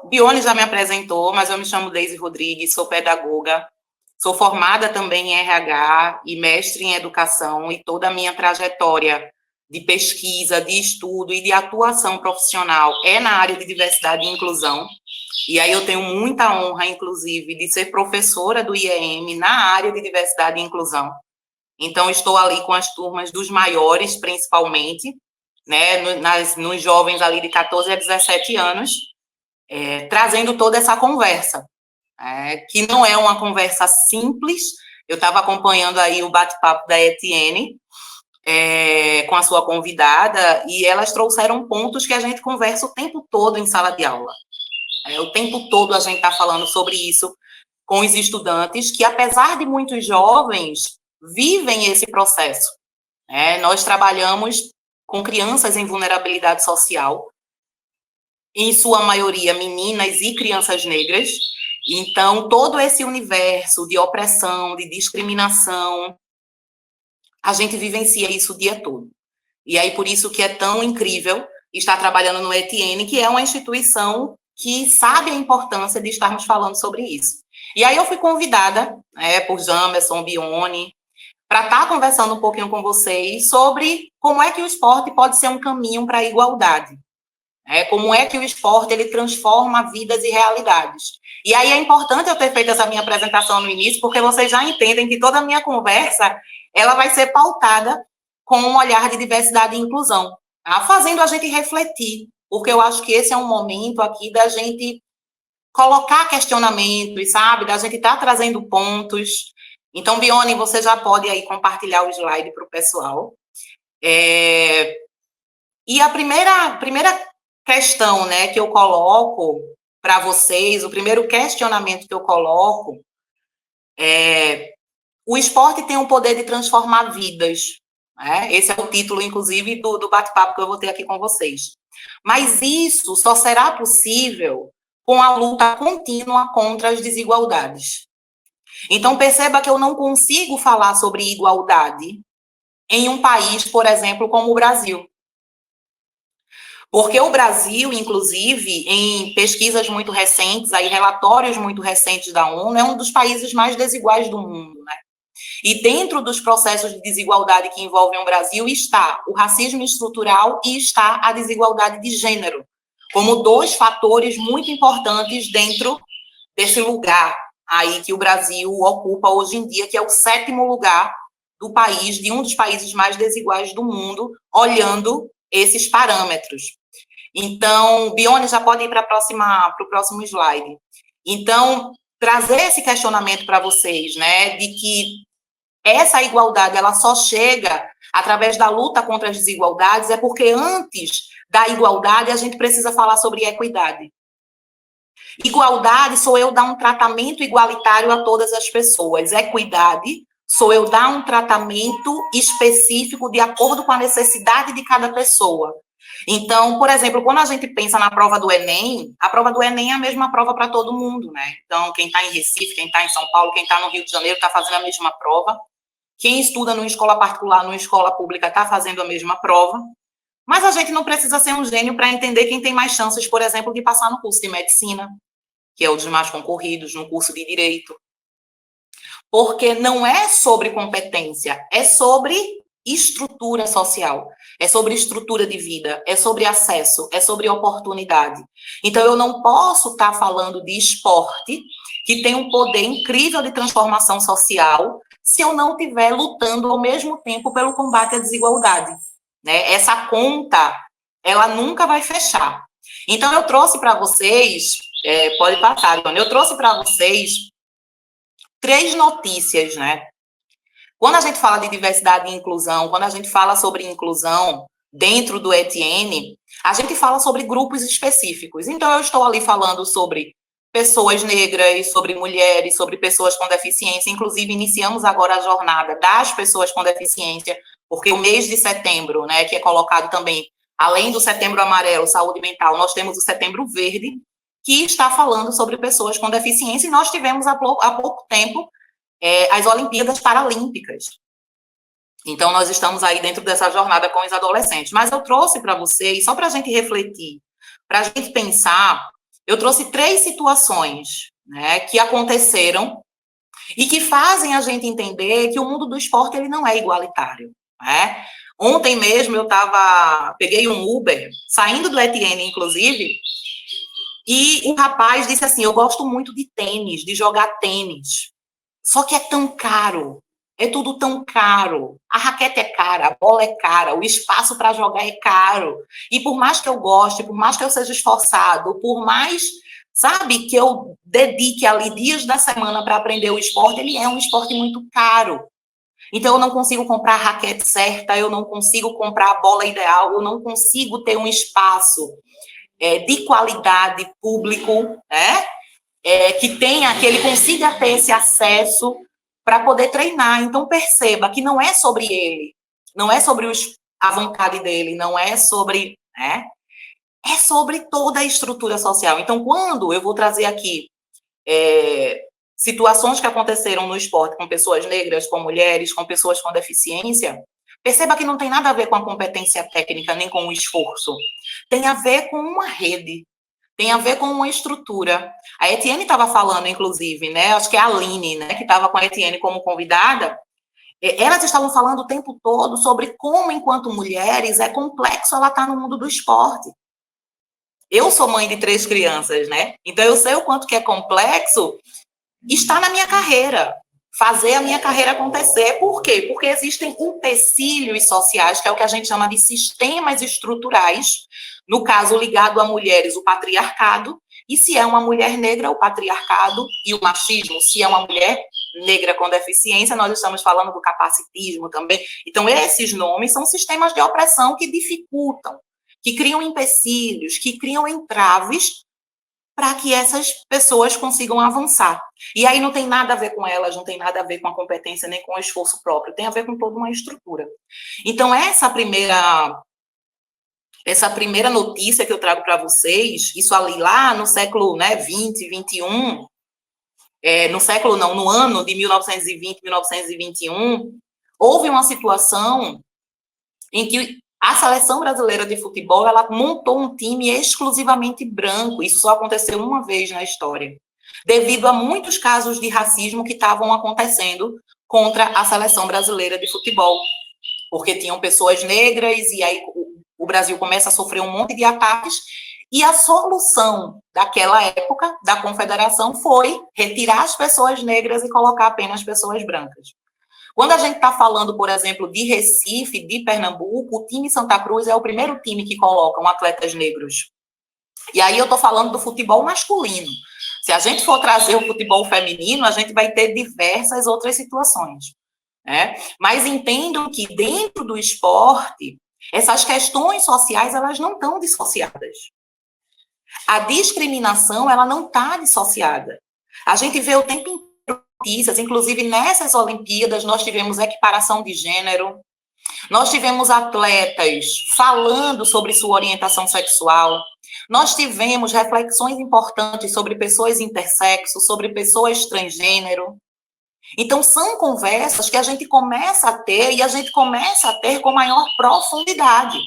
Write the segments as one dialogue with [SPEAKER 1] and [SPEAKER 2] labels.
[SPEAKER 1] Bione já me apresentou, mas eu me chamo Deise Rodrigues, sou pedagoga, sou formada também em RH e mestre em educação, e toda a minha trajetória de pesquisa, de estudo e de atuação profissional é na área de diversidade e inclusão. E aí eu tenho muita honra, inclusive, de ser professora do IEM na área de diversidade e inclusão. Então, estou ali com as turmas dos maiores, principalmente, né, nos jovens ali de 14 a 17 anos, trazendo toda essa conversa, que não é uma conversa simples. Eu estava acompanhando aí o bate-papo da Etienne, com a sua convidada, e elas trouxeram pontos que a gente conversa o tempo todo em sala de aula. O tempo todo a gente está falando sobre isso com os estudantes, que apesar de muitos jovens, vivem esse processo. Nós trabalhamos com crianças em vulnerabilidade social, em sua maioria meninas e crianças negras. Então, todo esse universo de opressão, de discriminação, a gente vivencia isso o dia todo. E aí, por isso que é tão incrível estar trabalhando no Etienne, que é uma instituição que sabe a importância de estarmos falando sobre isso. E aí eu fui convidada, por Jamerson, Bione, para estar conversando um pouquinho com vocês sobre como é que o esporte pode ser um caminho para a igualdade. Como é que o esporte ele transforma vidas e realidades. E aí é importante eu ter feito essa minha apresentação no início, porque vocês já entendem que toda a minha conversa ela vai ser pautada com um olhar de diversidade e inclusão, tá? Fazendo a gente refletir, porque eu acho que esse é um momento aqui da gente colocar questionamentos, sabe? Da gente estar trazendo pontos. Então, Bione, você já pode aí compartilhar o slide para o pessoal. E a primeira questão, né, que eu coloco para vocês, o primeiro questionamento que eu coloco o esporte tem o poder de transformar vidas. Esse é o título, inclusive, do bate-papo que eu vou ter aqui com vocês. Mas isso só será possível com a luta contínua contra as desigualdades. Então, perceba que eu não consigo falar sobre igualdade em um país, por exemplo, como o Brasil. Porque o Brasil, inclusive, em pesquisas muito recentes, aí, relatórios muito recentes da ONU, é um dos países mais desiguais do mundo, né? E dentro dos processos de desigualdade que envolvem o Brasil está o racismo estrutural e está a desigualdade de gênero, como dois fatores muito importantes dentro desse lugar aí que o Brasil ocupa hoje em dia, que é o 7º lugar do país, de um dos países mais desiguais do mundo, olhando esses parâmetros. Então, Bione, já pode ir para o próximo slide. Então, trazer esse questionamento para vocês, né, de que essa igualdade ela só chega através da luta contra as desigualdades, é porque antes da igualdade a gente precisa falar sobre equidade. Igualdade sou eu dar um tratamento igualitário a todas as pessoas. Equidade sou eu dar um tratamento específico de acordo com a necessidade de cada pessoa. Então, por exemplo, quando a gente pensa na prova do Enem, a prova do Enem é a mesma prova para todo mundo, né? Então, quem está em Recife, quem está em São Paulo, quem está no Rio de Janeiro está fazendo a mesma prova. Quem estuda numa escola particular, numa escola pública, está fazendo a mesma prova. Mas a gente não precisa ser um gênio para entender quem tem mais chances, por exemplo, de passar no curso de medicina, que é um dos mais concorridos, no curso de direito. Porque não é sobre competência, é sobre estrutura social, é sobre estrutura de vida, é sobre acesso, é sobre oportunidade. Então, eu não posso estar falando de esporte, que tem um poder incrível de transformação social, se eu não estiver lutando ao mesmo tempo pelo combate à desigualdade. Né? Essa conta, ela nunca vai fechar. Então, eu trouxe para vocês, pode passar, Dona, eu trouxe para vocês 3 notícias, né? Quando a gente fala de diversidade e inclusão, quando a gente fala sobre inclusão dentro do Etienne, a gente fala sobre grupos específicos. Então, eu estou ali falando sobre pessoas negras, sobre mulheres, sobre pessoas com deficiência. Inclusive, iniciamos agora a jornada das pessoas com deficiência, porque o mês de setembro, né, que é colocado também, além do Setembro Amarelo, Saúde Mental, nós temos o Setembro Verde, que está falando sobre pessoas com deficiência, e nós tivemos há pouco tempo as Olimpíadas Paralímpicas. Então, nós estamos aí dentro dessa jornada com os adolescentes. Mas eu trouxe para vocês, só para a gente refletir, para a gente pensar, eu trouxe 3 situações, né, que aconteceram e que fazem a gente entender que o mundo do esporte ele não é igualitário, né? Ontem mesmo eu peguei um Uber, saindo do Etienne, inclusive, e o rapaz disse assim, eu gosto muito de tênis, de jogar tênis, só que é tão caro, é tudo tão caro, a raquete é cara, a bola é cara, o espaço para jogar é caro, e por mais que eu goste, por mais que eu seja esforçado, por mais, sabe, que eu dedique ali dias da semana para aprender o esporte, ele é um esporte muito caro. Então, eu não consigo comprar a raquete certa, eu não consigo comprar a bola ideal, eu não consigo ter um espaço de qualidade público, né? Que ele consiga ter esse acesso para poder treinar. Então, perceba que não é sobre ele, não é sobre a vontade dele, não é sobre, né? É sobre toda a estrutura social. Então, quando eu vou trazer aqui situações que aconteceram no esporte com pessoas negras, com mulheres, com pessoas com deficiência, perceba que não tem nada a ver com a competência técnica, nem com o esforço. Tem a ver com uma rede, tem a ver com uma estrutura. A Etienne estava falando, inclusive, né? Acho que é a Aline, né? Que estava com a Etienne como convidada. Elas estavam falando o tempo todo sobre como, enquanto mulheres, é complexo ela estar no mundo do esporte. Eu sou mãe de 3 crianças, né? Então eu sei o quanto que é complexo estar na minha carreira, fazer a minha carreira acontecer. Por quê? Porque existem empecilhos sociais, que é o que a gente chama de sistemas estruturais, no caso ligado a mulheres, o patriarcado, e se é uma mulher negra, o patriarcado e o machismo. Se é uma mulher negra com deficiência, nós estamos falando do capacitismo também. Então, esses nomes são sistemas de opressão que dificultam, que criam empecilhos, que criam entraves para que essas pessoas consigam avançar. E aí não tem nada a ver com elas, não tem nada a ver com a competência, nem com o esforço próprio, tem a ver com toda uma estrutura. Então, essa primeira notícia que eu trago para vocês, isso ali lá no século 20, 21, no século não, no ano de 1920, 1921, houve uma situação em que a seleção brasileira de futebol, ela montou um time exclusivamente branco. Isso só aconteceu uma vez na história, devido a muitos casos de racismo que estavam acontecendo contra a seleção brasileira de futebol, porque tinham pessoas negras e aí o Brasil começa a sofrer um monte de ataques e a solução daquela época da confederação foi retirar as pessoas negras e colocar apenas pessoas brancas. Quando a gente está falando, por exemplo, de Recife, de Pernambuco, o time Santa Cruz é o primeiro time que colocam atletas negros. E aí eu estou falando do futebol masculino. Se a gente for trazer o futebol feminino, a gente vai ter diversas outras situações, né? Mas entendam que dentro do esporte, essas questões sociais, elas não estão dissociadas. A discriminação, ela não está dissociada. A gente vê o tempo inteiro notícias, inclusive nessas Olimpíadas nós tivemos equiparação de gênero, nós tivemos atletas falando sobre sua orientação sexual, nós tivemos reflexões importantes sobre pessoas intersexo, sobre pessoas transgênero. Então, são conversas que a gente começa a ter e a gente começa a ter com maior profundidade.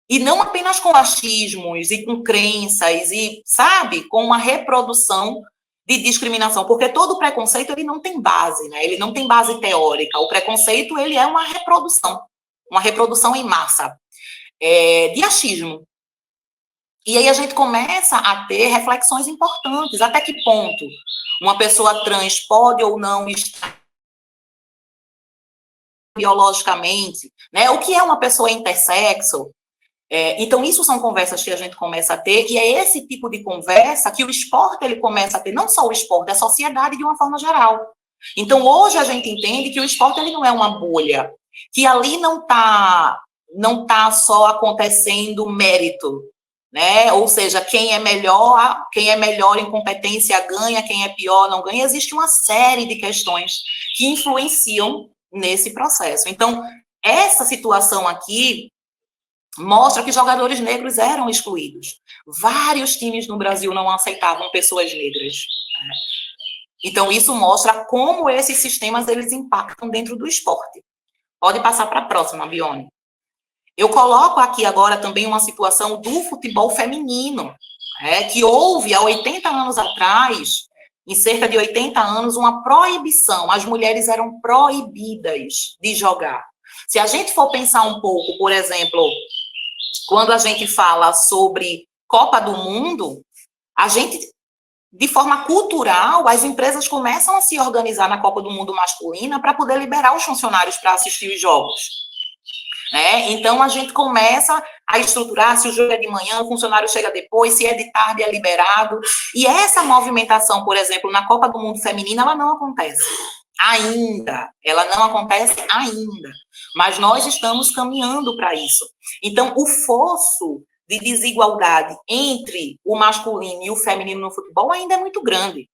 [SPEAKER 1] E não apenas com achismos e com crenças e, sabe, com uma reprodução de discriminação, porque todo preconceito ele não tem base, né? Ele não tem base teórica. O preconceito ele é uma reprodução em massa de achismo. E aí a gente começa a ter reflexões importantes. Até que ponto uma pessoa trans pode ou não estar biologicamente, né? O que é uma pessoa intersexo? Então, isso são conversas que a gente começa a ter, e é esse tipo de conversa que o esporte ele começa a ter, não só o esporte, a sociedade de uma forma geral. Então, hoje a gente entende que o esporte ele não é uma bolha, que ali não tá só acontecendo mérito, né? Ou seja, quem é melhor em competência ganha, quem é pior não ganha. Existe uma série de questões que influenciam nesse processo. Então, essa situação aqui mostra que jogadores negros eram excluídos. Vários times no Brasil não aceitavam pessoas negras. Então, isso mostra como esses sistemas eles impactam dentro do esporte. Pode passar para a próxima, Bione. Eu coloco aqui agora também uma situação do futebol feminino, que houve há 80 anos atrás, em cerca de 80 anos, uma proibição. As mulheres eram proibidas de jogar. Se a gente for pensar um pouco, por exemplo, quando a gente fala sobre Copa do Mundo, a gente, de forma cultural, as empresas começam a se organizar na Copa do Mundo masculina para poder liberar os funcionários para assistir os jogos. Então, a gente começa a estruturar, se o jogo é de manhã, o funcionário chega depois, se é de tarde, é liberado. E essa movimentação, por exemplo, na Copa do Mundo Feminina, ela não acontece ainda. Ela não acontece ainda. Mas nós estamos caminhando para isso. Então, o fosso de desigualdade entre o masculino e o feminino no futebol ainda é muito grande.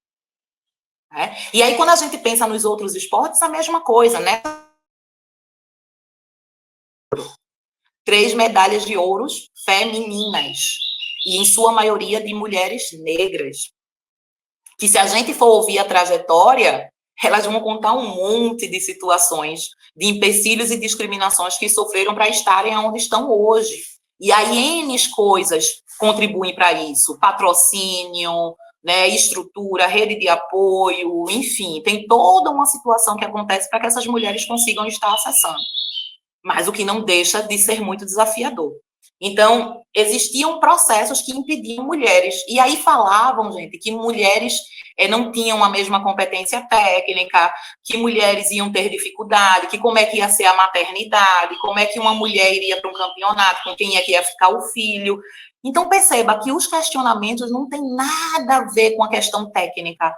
[SPEAKER 1] E aí, quando a gente pensa nos outros esportes, a mesma coisa, né? 3 medalhas de ouro femininas, e em sua maioria de mulheres negras, que se a gente for ouvir a trajetória, elas vão contar um monte de situações, de empecilhos e discriminações que sofreram para estarem onde estão hoje. E aí N coisas contribuem para isso, patrocínio, estrutura, rede de apoio, enfim, tem toda uma situação que acontece para que essas mulheres consigam estar acessando. Mas o que não deixa de ser muito desafiador. Então, existiam processos que impediam mulheres. E aí falavam, gente, que mulheres não tinham a mesma competência técnica, que mulheres iam ter dificuldade, que como é que ia ser a maternidade, como é que uma mulher iria para um campeonato, com quem é que ia ficar o filho. Então, perceba que os questionamentos não têm nada a ver com a questão técnica,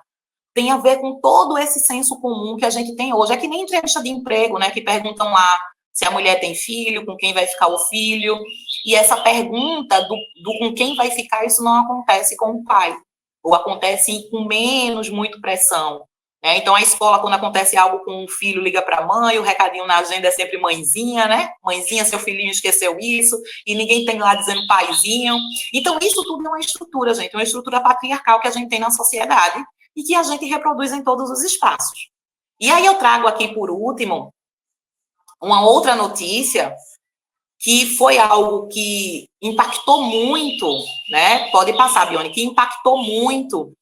[SPEAKER 1] tem a ver com todo esse senso comum que a gente tem hoje. É que nem entrevista de emprego, que perguntam lá se a mulher tem filho, com quem vai ficar o filho, e essa pergunta do com quem vai ficar, isso não acontece com o pai, ou acontece com menos, muito pressão. Então, a escola, quando acontece algo com o filho, liga para a mãe, o recadinho na agenda é sempre mãezinha, Mãezinha, seu filhinho esqueceu isso, e ninguém tem lá dizendo paizinho. Então, isso tudo é uma estrutura, gente, uma estrutura patriarcal que a gente tem na sociedade e que a gente reproduz em todos os espaços. E aí eu trago aqui, por último, uma outra notícia que foi algo que impactou muito, Pode passar, Bione, que impactou muito.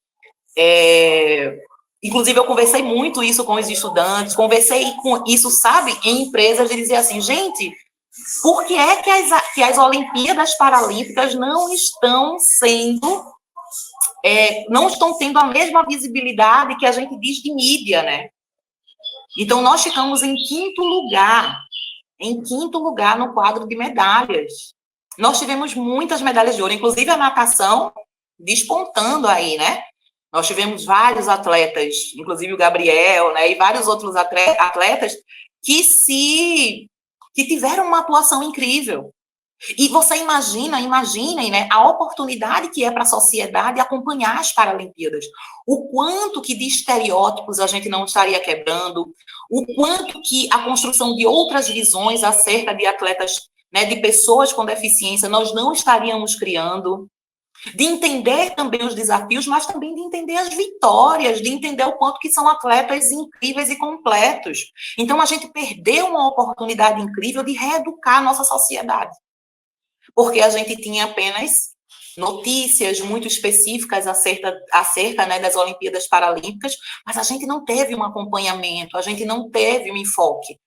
[SPEAKER 1] Inclusive, eu conversei muito isso com os estudantes, conversei com isso, sabe, em empresas, de dizer assim, gente, por que é que as Olimpíadas Paralímpicas não estão sendo, não estão tendo a mesma visibilidade que a gente diz de mídia, Então, nós ficamos em quinto lugar no quadro de medalhas. Nós tivemos muitas medalhas de ouro, inclusive a natação despontando aí, Nós tivemos vários atletas, inclusive o Gabriel, e vários outros atletas que tiveram uma atuação incrível. E você imaginem, a oportunidade que é para a sociedade acompanhar as Paralimpíadas. O quanto que de estereótipos a gente não estaria quebrando, o quanto que a construção de outras visões acerca de atletas, de pessoas com deficiência, nós não estaríamos criando, de entender também os desafios, mas também de entender as vitórias, de entender o quanto que são atletas incríveis e completos. Então, a gente perdeu uma oportunidade incrível de reeducar a nossa sociedade, porque a gente tinha apenas notícias muito específicas acerca das Olimpíadas Paralímpicas, mas a gente não teve um acompanhamento, a gente não teve um enfoque.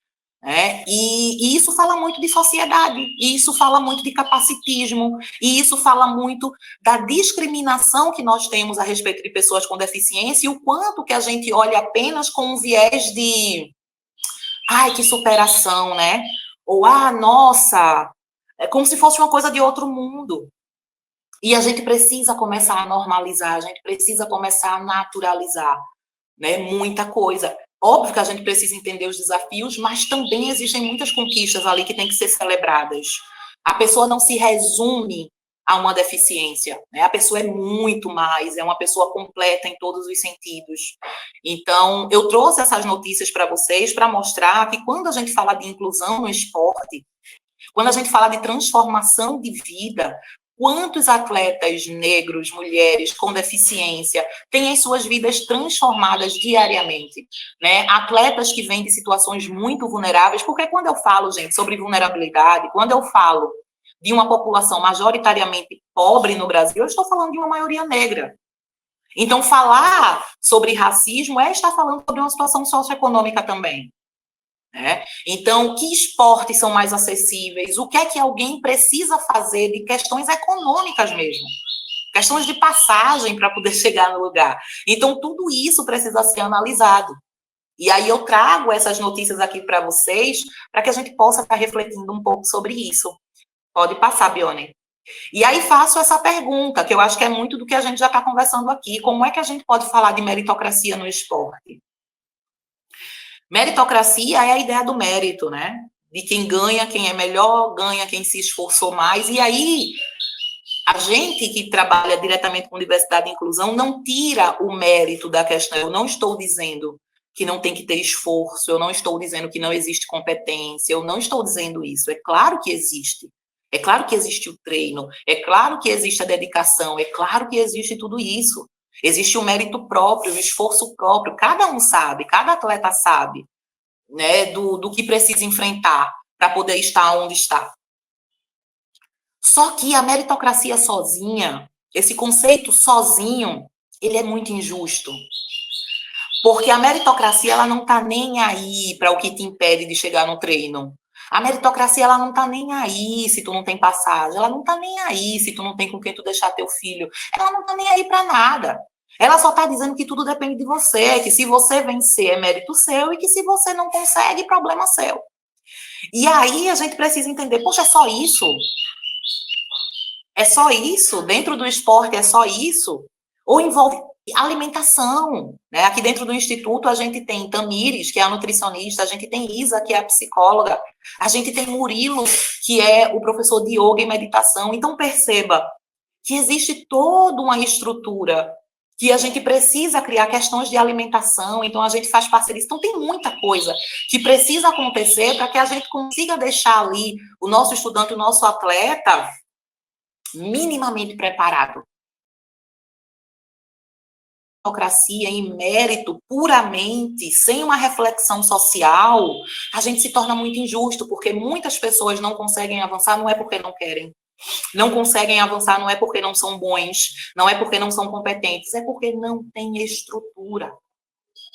[SPEAKER 1] E isso fala muito de sociedade, e isso fala muito de capacitismo, e isso fala muito da discriminação que nós temos a respeito de pessoas com deficiência, e o quanto que a gente olha apenas com um viés de ai, que superação, Ou, nossa, é como se fosse uma coisa de outro mundo. E a gente precisa começar a normalizar, a gente precisa começar a naturalizar, muita coisa. Óbvio que a gente precisa entender os desafios, mas também existem muitas conquistas ali que têm que ser celebradas. A pessoa não se resume a uma deficiência, A pessoa é muito mais, é uma pessoa completa em todos os sentidos. Então, eu trouxe essas notícias para vocês para mostrar que quando a gente fala de inclusão no esporte, quando a gente fala de transformação de vida, quantos atletas negros, mulheres com deficiência têm as suas vidas transformadas diariamente, né? Atletas que vêm de situações muito vulneráveis, porque quando eu falo, gente, sobre vulnerabilidade, quando eu falo de uma população majoritariamente pobre no Brasil, eu estou falando de uma maioria negra. Então, falar sobre racismo é estar falando sobre uma situação socioeconômica também. Né? Então, que esportes são mais acessíveis? O que é que alguém precisa fazer de questões econômicas mesmo? Questões de passagem para poder chegar no lugar. Então, tudo isso precisa ser analisado. E aí eu trago essas notícias aqui para vocês, para que a gente possa estar refletindo um pouco sobre isso. Pode passar, Bione. E aí faço essa pergunta, que eu acho que é muito do que a gente já está conversando aqui. Como é que a gente pode falar de meritocracia no esporte? Meritocracia é a ideia do mérito, né? De quem ganha, quem é melhor, ganha quem se esforçou mais. E aí, a gente que trabalha diretamente com diversidade e inclusão não tira o mérito da questão. Eu não estou dizendo que não tem que ter esforço, eu não estou dizendo que não existe competência, eu não estou dizendo isso. É claro que existe. É claro que existe o treino, é claro que existe a dedicação, é claro que existe tudo isso. Existe o mérito próprio, o esforço próprio. Cada um sabe, cada atleta sabe, né, do que precisa enfrentar para poder estar onde está. Só que a meritocracia sozinha, esse conceito sozinho, ele é muito injusto. Porque a meritocracia, ela não está nem aí para o que te impede de chegar no treino. A meritocracia, ela não está nem aí se tu não tem passagem. Ela não está nem aí se tu não tem com quem tu deixar teu filho. Ela não está nem aí para nada. Ela só está dizendo que tudo depende de você, que se você vencer é mérito seu e que se você não consegue, problema seu. E aí a gente precisa entender, poxa, é só isso? É só isso? Dentro do esporte é só isso? Ou envolve alimentação, né? Aqui dentro do instituto a gente tem Tamires, que é a nutricionista, a gente tem Isa, que é a psicóloga, a gente tem Murilo, que é o professor de yoga e meditação. Então perceba que existe toda uma estrutura que a gente precisa criar questões de alimentação, então a gente faz parcerias. Então tem muita coisa que precisa acontecer para que a gente consiga deixar ali o nosso estudante, o nosso atleta minimamente preparado. Democracia em mérito puramente, sem uma reflexão social, a gente se torna muito injusto, porque muitas pessoas não conseguem avançar, não é porque não querem. Não conseguem avançar não é porque não são bons, não é porque não são competentes, é porque não tem estrutura.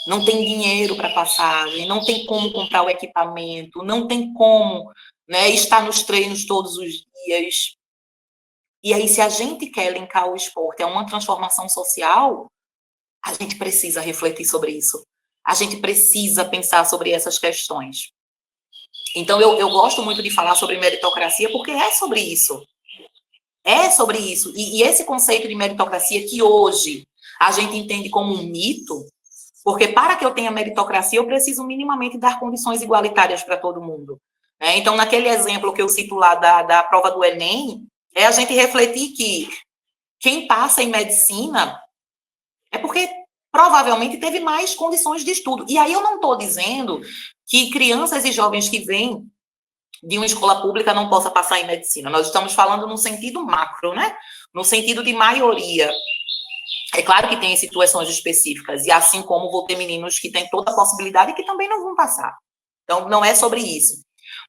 [SPEAKER 1] Não tem dinheiro para passagem, não tem como comprar o equipamento, não tem como, né, estar nos treinos todos os dias. E aí, se a gente quer linkar o esporte a uma transformação social, a gente precisa refletir sobre isso. A gente precisa pensar sobre essas questões. Então, eu gosto muito de falar sobre meritocracia, porque é sobre isso. É sobre isso. E esse conceito de meritocracia que hoje a gente entende como um mito, porque para que eu tenha meritocracia, eu preciso minimamente dar condições igualitárias para todo mundo. Né? Então, naquele exemplo que eu cito lá da prova do Enem, é a gente refletir que quem passa em medicina é porque provavelmente teve mais condições de estudo. E aí eu não estou dizendo que crianças e jovens que vêm de uma escola pública não possa passar em medicina. Nós estamos falando no sentido macro, né? No sentido de maioria. É claro que tem situações específicas, e assim como vou ter meninos que têm toda a possibilidade e que também não vão passar. Então, não é sobre isso.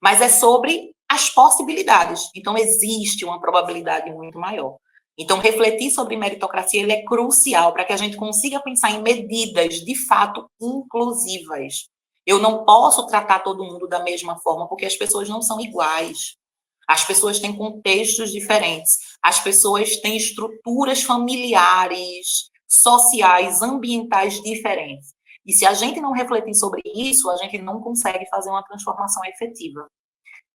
[SPEAKER 1] Mas é sobre as possibilidades. Então, existe uma probabilidade muito maior. Então, refletir sobre meritocracia ele é crucial para que a gente consiga pensar em medidas, de fato, inclusivas. Eu não posso tratar todo mundo da mesma forma, porque as pessoas não são iguais. As pessoas têm contextos diferentes. As pessoas têm estruturas familiares, sociais, ambientais diferentes. E se a gente não refletir sobre isso, a gente não consegue fazer uma transformação efetiva.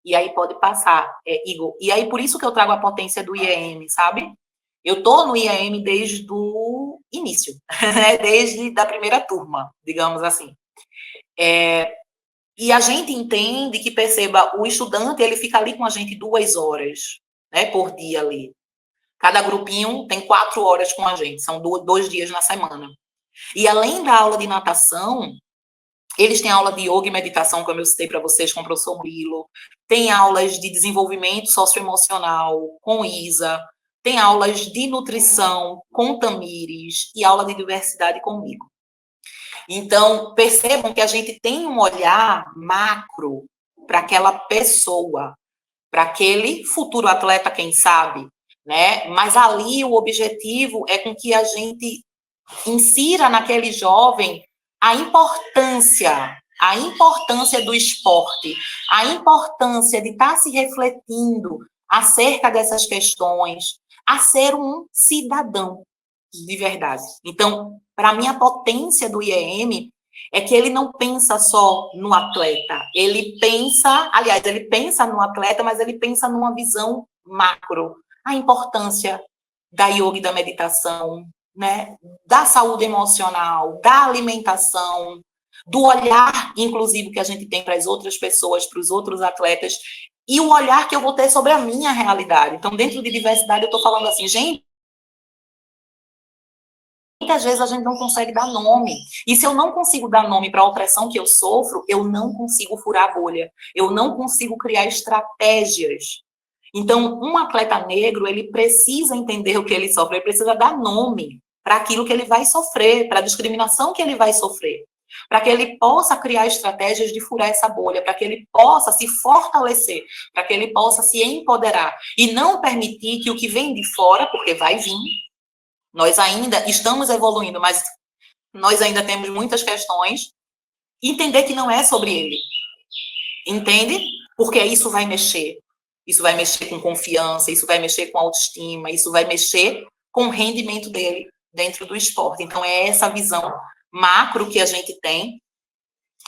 [SPEAKER 1] E aí pode passar, Igor. E aí por isso que eu trago a potência do IEM, sabe? Eu estou no IEM desde o início, né? Desde a primeira turma, digamos assim. E a gente entende que, perceba, o estudante, ele fica ali com a gente 2 horas, né, por dia ali. Cada grupinho tem 4 horas com a gente, são 2 dias na semana. E além da aula de natação, eles têm aula de yoga e meditação, como eu citei para vocês, com o professor Murilo. Tem aulas de desenvolvimento socioemocional com Isa. tem aulas de nutrição com Tamires e aula de diversidade comigo. Então, percebam que a gente tem um olhar macro para aquela pessoa, para aquele futuro atleta, quem sabe, né? Mas ali o objetivo é com que a gente insira naquele jovem a importância do esporte, a importância de estar se refletindo acerca dessas questões, a ser um cidadão de verdade. Então, para mim, a potência do IEM é que ele não pensa só no atleta, ele pensa no atleta, mas ele pensa numa visão macro, a importância da yoga e da meditação, né, da saúde emocional, da alimentação, do olhar, inclusive, que a gente tem para as outras pessoas, para os outros atletas, e o olhar que eu vou ter sobre a minha realidade. Então, dentro de diversidade, eu estou falando assim, gente, muitas vezes a gente não consegue dar nome. E se eu não consigo dar nome para a opressão que eu sofro, eu não consigo furar a bolha. Eu não consigo criar estratégias. Então, um atleta negro, ele precisa entender o que ele sofre, ele precisa dar nome para aquilo que ele vai sofrer, para a discriminação que ele vai sofrer, para que ele possa criar estratégias de furar essa bolha, para que ele possa se fortalecer, para que ele possa se empoderar e não permitir que o que vem de fora, porque vai vir, nós ainda estamos evoluindo, mas nós ainda temos muitas questões, entender que não é sobre ele, entende? Porque isso vai mexer. Isso vai mexer com confiança, isso vai mexer com autoestima, isso vai mexer com o rendimento dele dentro do esporte. Então, é essa visão macro que a gente tem.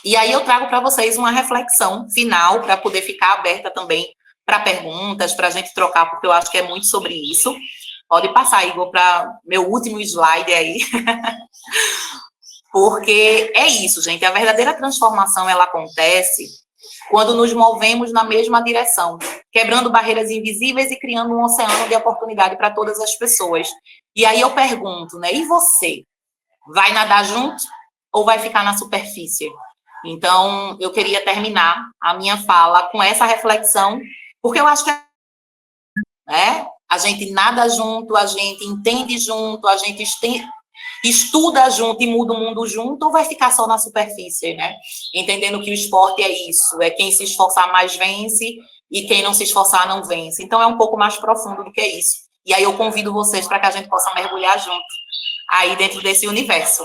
[SPEAKER 1] E aí eu trago para vocês uma reflexão final, para poder ficar aberta também para perguntas, para a gente trocar, porque eu acho que é muito sobre isso. Pode passar, Igor, para meu último slide aí. Porque é isso, gente. A verdadeira transformação, ela acontece quando nos movemos na mesma direção, quebrando barreiras invisíveis e criando um oceano de oportunidade para todas as pessoas. E aí eu pergunto, né? E você? Vai nadar junto ou vai ficar na superfície? Então, eu queria terminar a minha fala com essa reflexão, porque eu acho que a gente nada junto, a gente entende junto, a gente estuda junto e muda o mundo junto, ou vai ficar só na superfície, né? Entendendo que o esporte é isso, é quem se esforçar mais vence e quem não se esforçar não vence. Então, é um pouco mais profundo do que isso. E aí eu convido vocês para que a gente possa mergulhar junto aí dentro desse universo.